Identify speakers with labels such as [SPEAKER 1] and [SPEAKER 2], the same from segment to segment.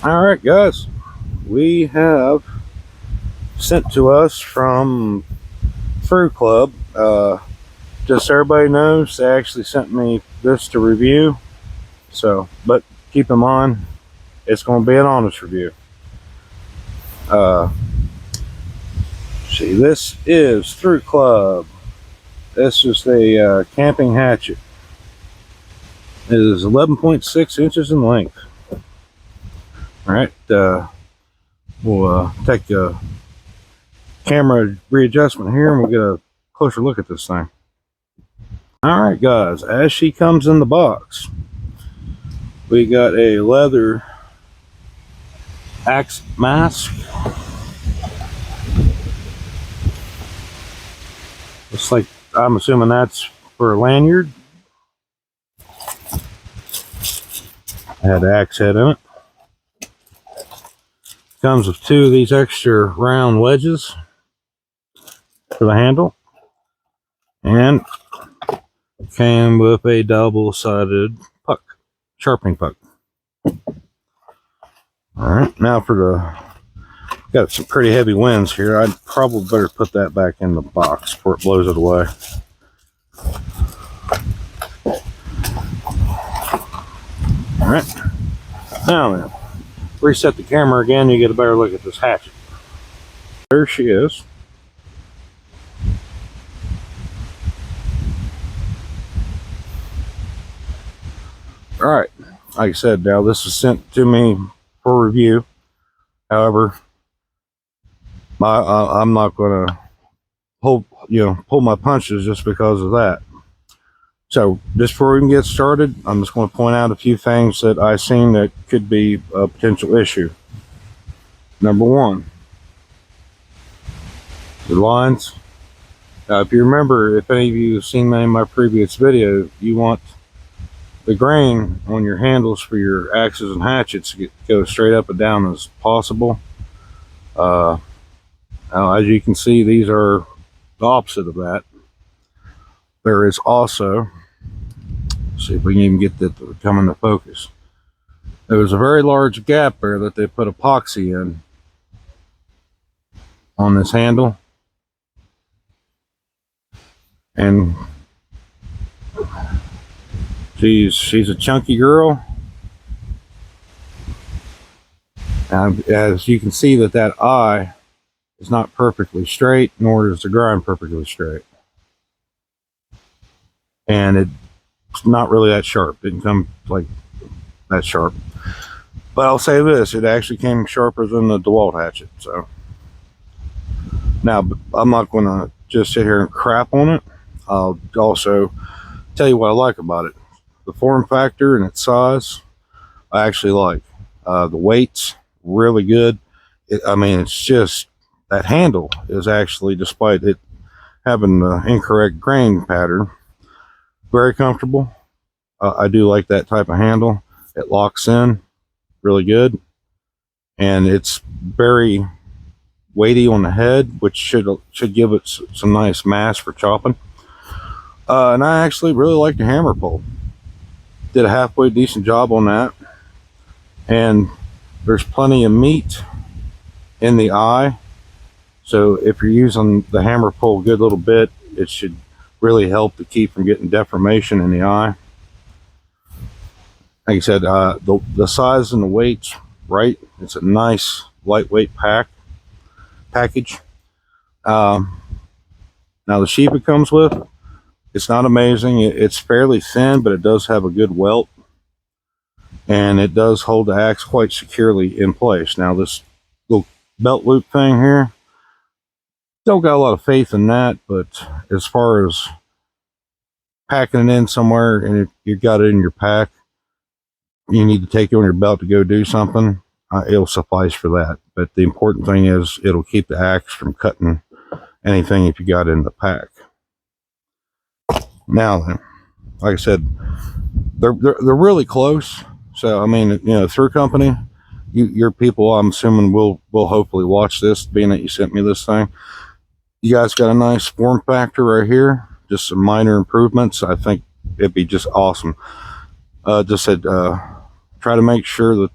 [SPEAKER 1] All right, guys, we have sent to us from Thrw Club. Just so everybody knows, they actually sent me this to review. So, but keep in mind, it's going to be an honest review. See, this is Thrw Club. This is the camping hatchet. It is 11.6 inches in length. All right, we'll take a camera readjustment here and we'll get a closer look at this thing. All right, guys, as she comes in the box, we got a leather axe mask. Looks like, I'm assuming that's for a lanyard. I had the axe head in it. Comes with two of these extra round wedges for the handle, and came with a double-sided puck, sharpening puck. All right, now for the, got some pretty heavy winds here. I'd probably better put that back in the box before it blows it away. All right, now then, reset the camera again, you get a better look at this hatchet. There she is. All right, like I said, now this is sent to me for review. However, I'm not going to pull my punches just because of that. So just before we can get started, I'm just going to point out a few things that I've seen that could be a potential issue. Number one, the lines. If you remember, if any of you have seen any of my previous videos, you want the grain on your handles for your axes and hatchets to go straight up and down as possible. Now, as you can see, these are the opposite of that. There is also, let's see if we can even get that to come into focus. There was a very large gap there that they put epoxy in on this handle. And she's a chunky girl. And as you can see, that eye is not perfectly straight, nor is the grind perfectly straight. And it's not really that sharp. It didn't come like that sharp. But I'll say this, it actually came sharper than the DeWalt hatchet. So now, I'm not going to just sit here and crap on it. I'll also tell you what I like about it. The form factor and its size, I actually like. The weight's really good. It's just, that handle is actually, despite it having the incorrect grain pattern, very comfortable. I do like that type of handle. It locks in really good, and it's very weighty on the head, which should give it some nice mass for chopping. And I actually really like the hammer pull. Did a halfway decent job on that, and there's plenty of meat in the eye, so if you're using the hammer pull a good little bit, it should really help to keep from getting deformation in the eye. Like I said, the size and the weight's right. It's a nice lightweight package. Now the sheep it comes with, it's not amazing. It's fairly thin, but it does have a good welt, and it does hold the axe quite securely in place. Now this little belt loop thing here, still got a lot of faith in that, but as far as packing it in somewhere, and if you've got it in your pack, you need to take it on your belt to go do something, it'll suffice for that. But the important thing is it'll keep the axe from cutting anything if you got it in the pack. Now then, like I said, they're really close. So Thrw Company, your people, I'm assuming will hopefully watch this, being that you sent me this thing. You guys got a nice form factor right here. Just some minor improvements. I think it'd be just awesome. Just said, try to make sure that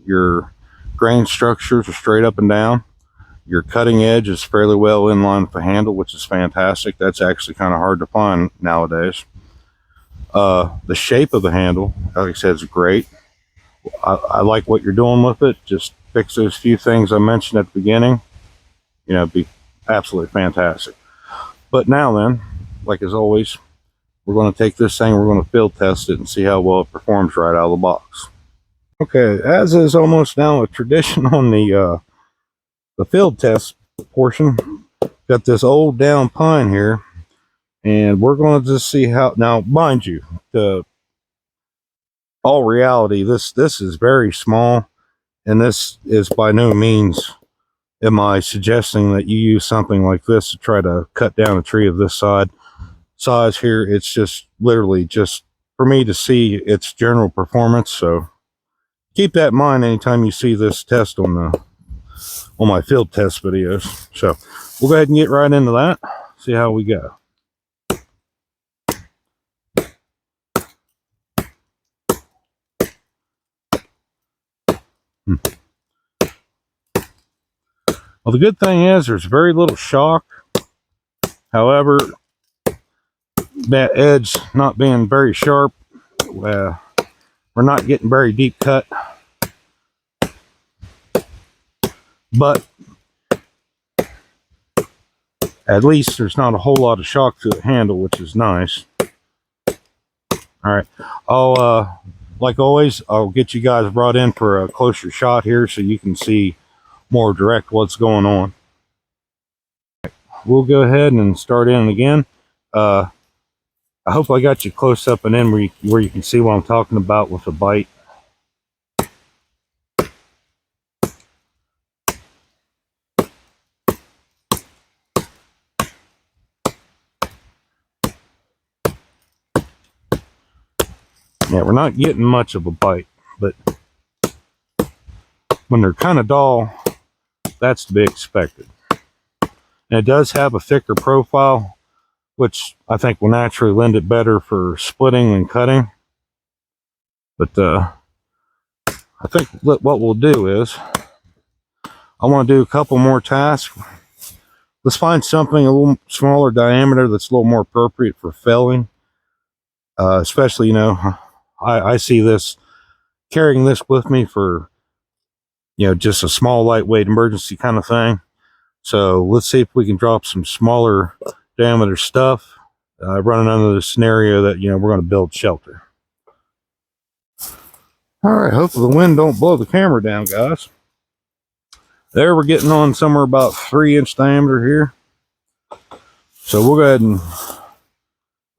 [SPEAKER 1] your grain structures are straight up and down. Your cutting edge is fairly well in line with the handle, which is fantastic. That's actually kind of hard to find nowadays. The shape of the handle, like I said, is great. I like what you're doing with it. Just fix those few things I mentioned at the beginning. You know, it'd be absolutely fantastic. But now then, like as always, we're going to take this thing, we're going to field test it and see how well it performs right out of the box. Okay, as is almost now a tradition on the field test portion, got this old down pine here, and we're going to just see how. Now, mind you, all reality, this is very small, and this is by no means am I suggesting that you use something like this to try to cut down a tree of this size here. It's just literally just for me to see its general performance. So keep that in mind anytime you see this test on my field test videos. So we'll go ahead and get right into that, see how we go. Well, the good thing is there's very little shock. However, that edge not being very sharp, we're not getting very deep cut. But at least there's not a whole lot of shock to the handle, which is nice. All right, I'll like always, I'll get you guys brought in for a closer shot here so you can see more direct what's going on. We'll go ahead and start in again. I hope I got you close up and in where you can see what I'm talking about with the bite. Yeah, we're not getting much of a bite, but when they're kind of dull, that's to be expected. And it does have a thicker profile, which I think will naturally lend it better for splitting and cutting. But I think what we'll do is, I want to do a couple more tasks. Let's find something a little smaller diameter that's a little more appropriate for felling. Especially, you know, I see this, carrying this with me for, you know, just a small lightweight emergency kind of thing. So let's see if we can drop some smaller diameter stuff, running under the scenario that, you know, we're going to build shelter. All right, hopefully the wind don't blow the camera down, guys. There, we're getting on somewhere about 3-inch diameter here. So we'll go ahead and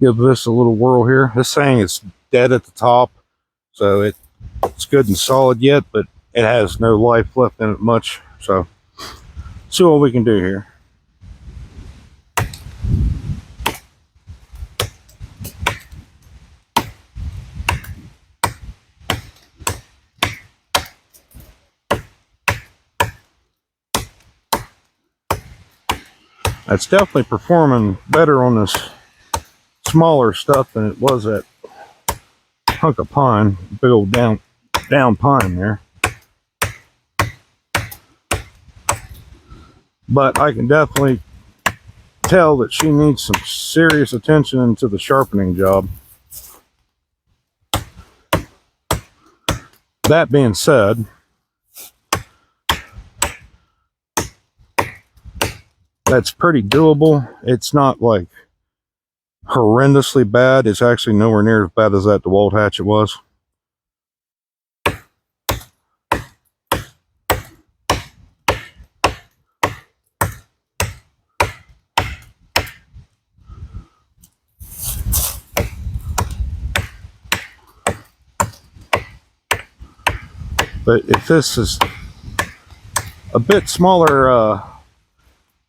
[SPEAKER 1] give this a little whirl here. This thing is dead at the top, so it's good and solid yet, but it has no life left in it much. So see what we can do here. It's definitely performing better on this smaller stuff than it was that hunk of pine, big old down pine there. But I can definitely tell that she needs some serious attention into the sharpening job. That being said, that's pretty doable. It's not like horrendously bad. It's actually nowhere near as bad as that DeWalt hatchet was. But if this is a bit smaller,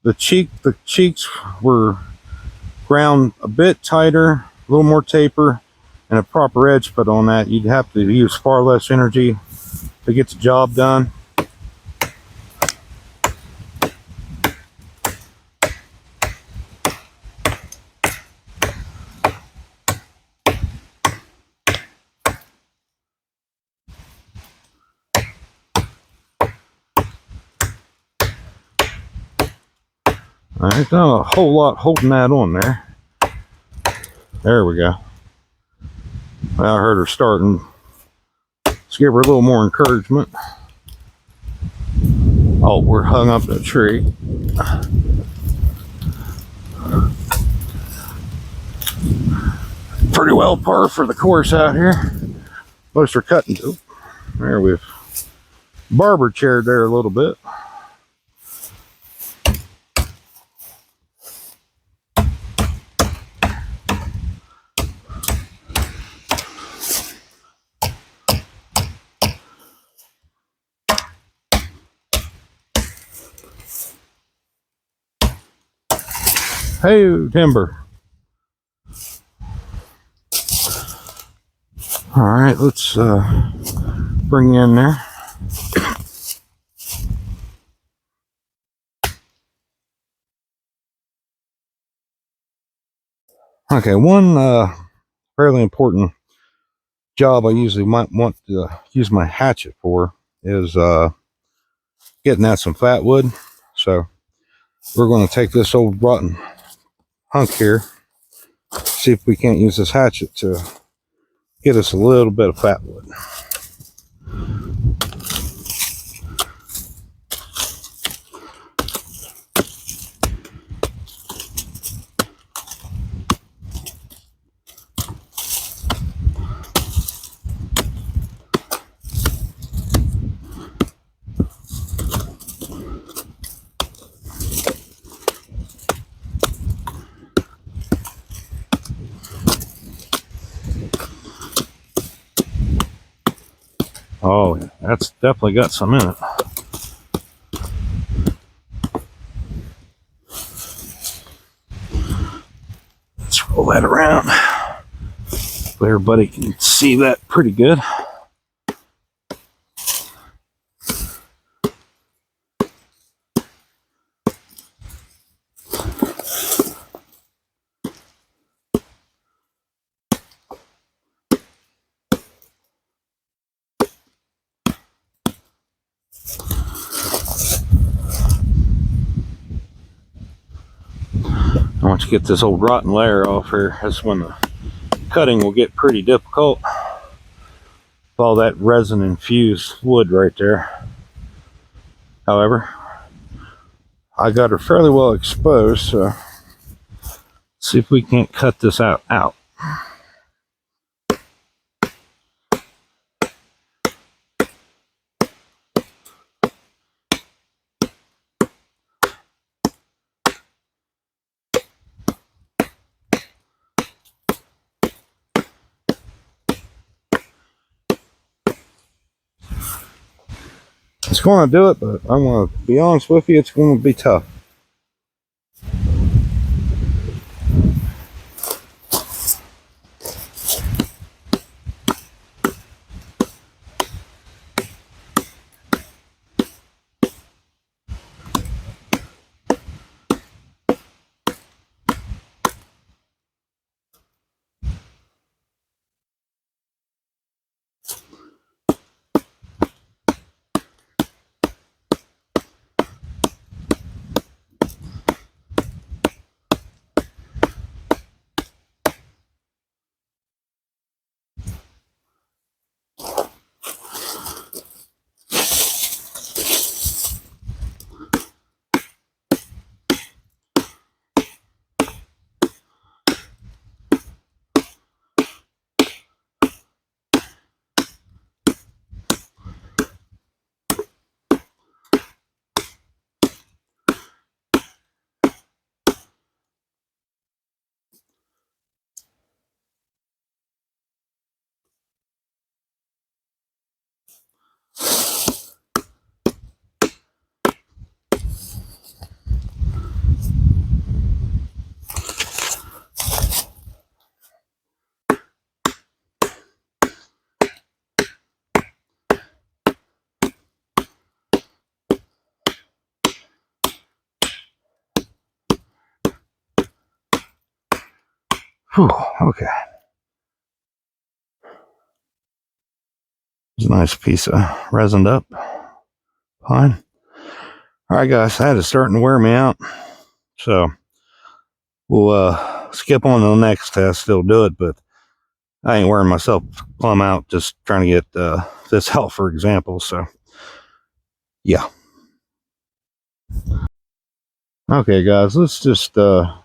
[SPEAKER 1] the cheeks were ground a bit tighter, a little more taper, and a proper edge put on that, you'd have to use far less energy to get the job done. There's not a whole lot holding that on there. There we go. Well, I heard her starting. Let's give her a little more encouragement. Oh, we're hung up in a tree. Pretty well par for the course out here. Most are cutting. Oh, there we've barber chaired there a little bit. Hey, timber. All right, let's bring you in there. Okay, one fairly important job I usually might want to use my hatchet for is getting at some fat wood. So we're going to take this old rotten hunk here, see if we can't use this hatchet to get us a little bit of fat wood. Oh, that's definitely got some in it. Let's roll that around so everybody can see that pretty good. Once you get this old rotten layer off here, that's when the cutting will get pretty difficult. All that resin infused wood right there. However, I got her fairly well exposed, so let's see if we can't cut this out. It's going to do it, but I'm going to be honest with you, it's going to be tough. Whew, okay. It's a nice piece of resined up pine. All right, guys, that is starting to wear me out. So we'll skip on to the next test, still do it, but I ain't wearing myself plumb out just trying to get this out for example. So yeah. Okay, guys, let's just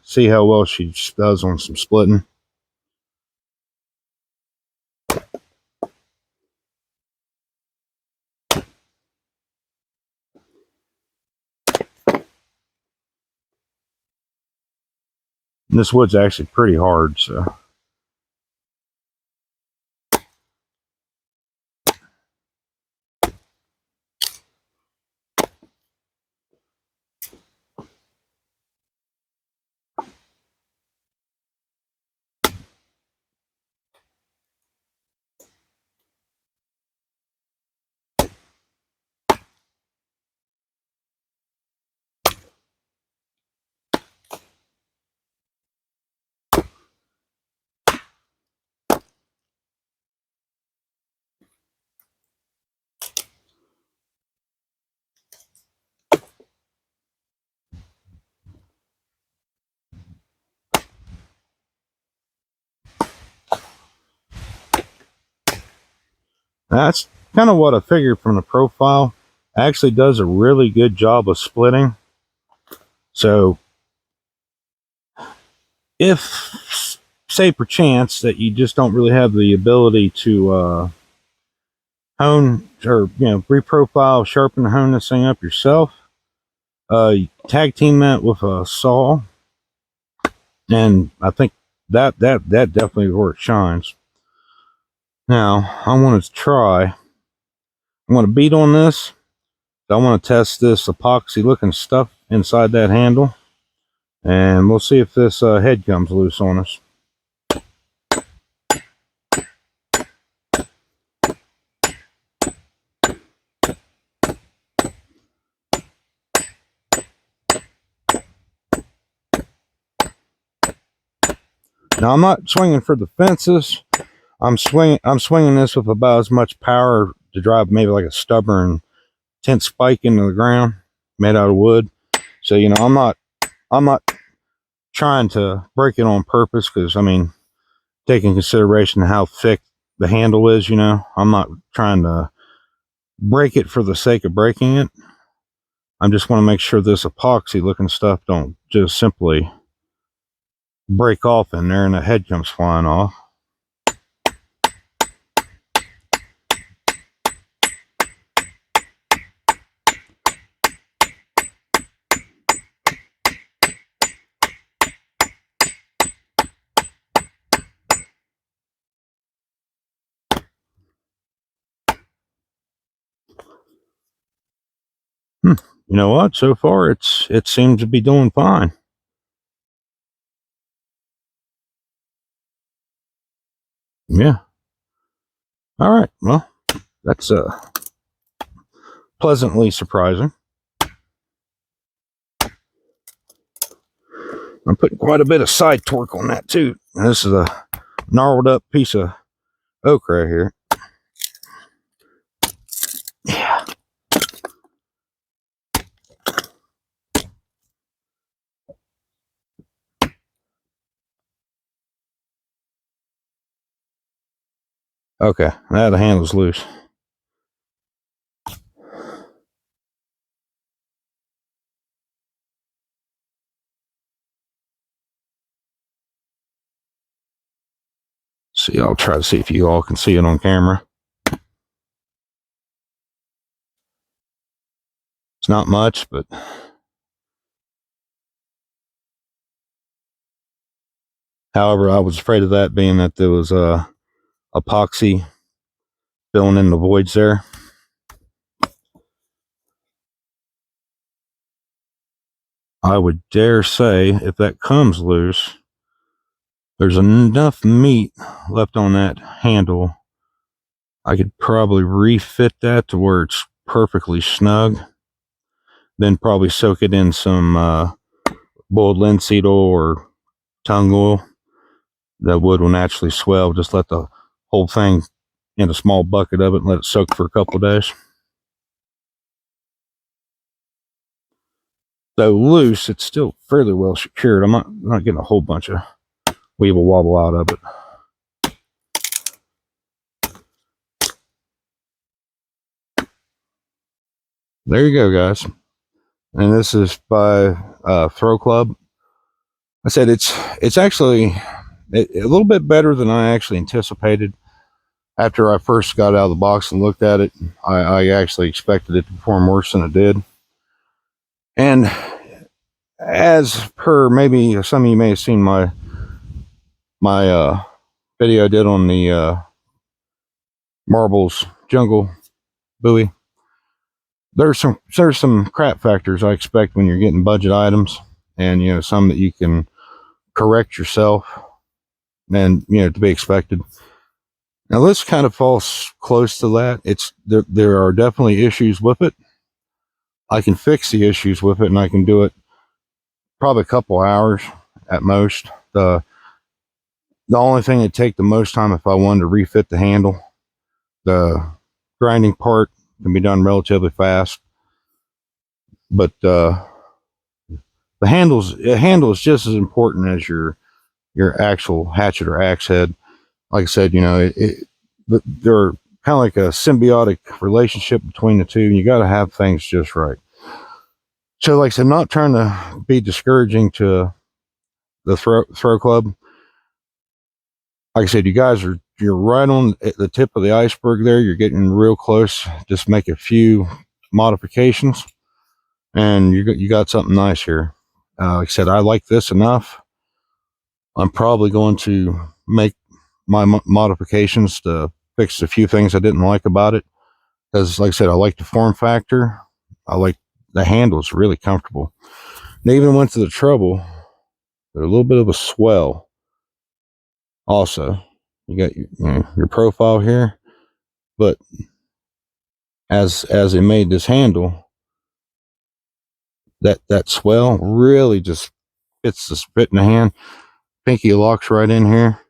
[SPEAKER 1] see how well she does on some splitting. And this wood's actually pretty hard, so. That's kind of what I figured from the profile. Actually does a really good job of splitting. So if, say perchance, that you just don't really have the ability to hone or, reprofile, sharpen, and hone this thing up yourself, tag team that with a saw, and I think that definitely where it shines. Now I want to try. I'm going to beat on this. I want to test this epoxy looking stuff inside that handle, and we'll see if this head comes loose on us. Now I'm not swinging for the fences. I'm swinging this with about as much power to drive maybe like a stubborn 10 spike into the ground, made out of wood. So I'm not trying to break it on purpose, because I mean, taking consideration how thick the handle is, I'm not trying to break it for the sake of breaking it. I just want to make sure this epoxy looking stuff don't just simply break off in there and the head comes flying off. You know what? So far, it seems to be doing fine. Yeah. All right. Well, that's pleasantly surprising. I'm putting quite a bit of side torque on that too. This is a gnarled up piece of oak right here. Yeah. Okay, now the handle's loose. See, I'll try to see if you all can see it on camera. It's not much, but however, I was afraid of that, being that there was epoxy filling in the voids there. I would dare say if that comes loose, there's enough meat left on that handle. I could probably refit that to where it's perfectly snug. Then probably soak it in some boiled linseed oil or tung oil. The wood will naturally swell. Just let the whole thing in a small bucket of it and let it soak for a couple of days. though loose, it's still fairly well secured. I'm not getting a whole bunch of weeble wobble out of it. There you go, guys. And this is by Thrw Club. I said it's actually a little bit better than I actually anticipated. After I first got out of the box and looked at it, I actually expected it to perform worse than it did. And as per, maybe some of you may have seen my video I did on the marbles jungle buoy. There's some crap factors I expect when you're getting budget items, and you know, some that you can correct yourself, and you know, to be expected. Now this kind of falls close to that. It's there are definitely issues with it. I can fix the issues with it, and I can do it probably a couple hours at most. The only thing that'd take the most time if I wanted to refit the handle. The grinding part can be done relatively fast, but the handle is just as important as your actual hatchet or axe head. Like I said, you know, they're kind of like a symbiotic relationship between the two. You got to have things just right. So, like I said, I'm not trying to be discouraging to the Thrw Club. Like I said, you're right on the tip of the iceberg there. You're getting real close. Just make a few modifications, and you got something nice here. Like I said, I like this enough. I'm probably going to make my modifications to fix a few things I didn't like about it. Because, like I said, I like the form factor. I like the handle. It's really comfortable. They even went to the trouble. There's a little bit of a swell. Also, you got your profile here, but as they made this handle, that swell really just fits the spit in the hand. Pinky locks right in here.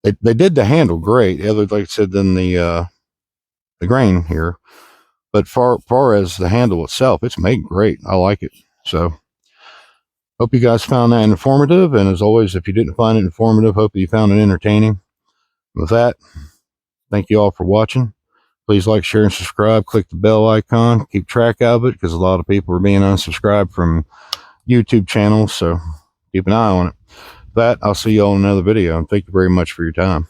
[SPEAKER 1] They did the handle great, other like I said than the grain here, but far as the handle itself, it's made great. I like it. So hope you guys found that informative, and as always, if you didn't find it informative, hope you found it entertaining. With that, thank you all for watching. Please like, share, and subscribe. Click the bell icon. Keep track of it, because a lot of people are being unsubscribed from YouTube channels, so keep an eye on it. With that, I'll see you all in another video, and thank you very much for your time.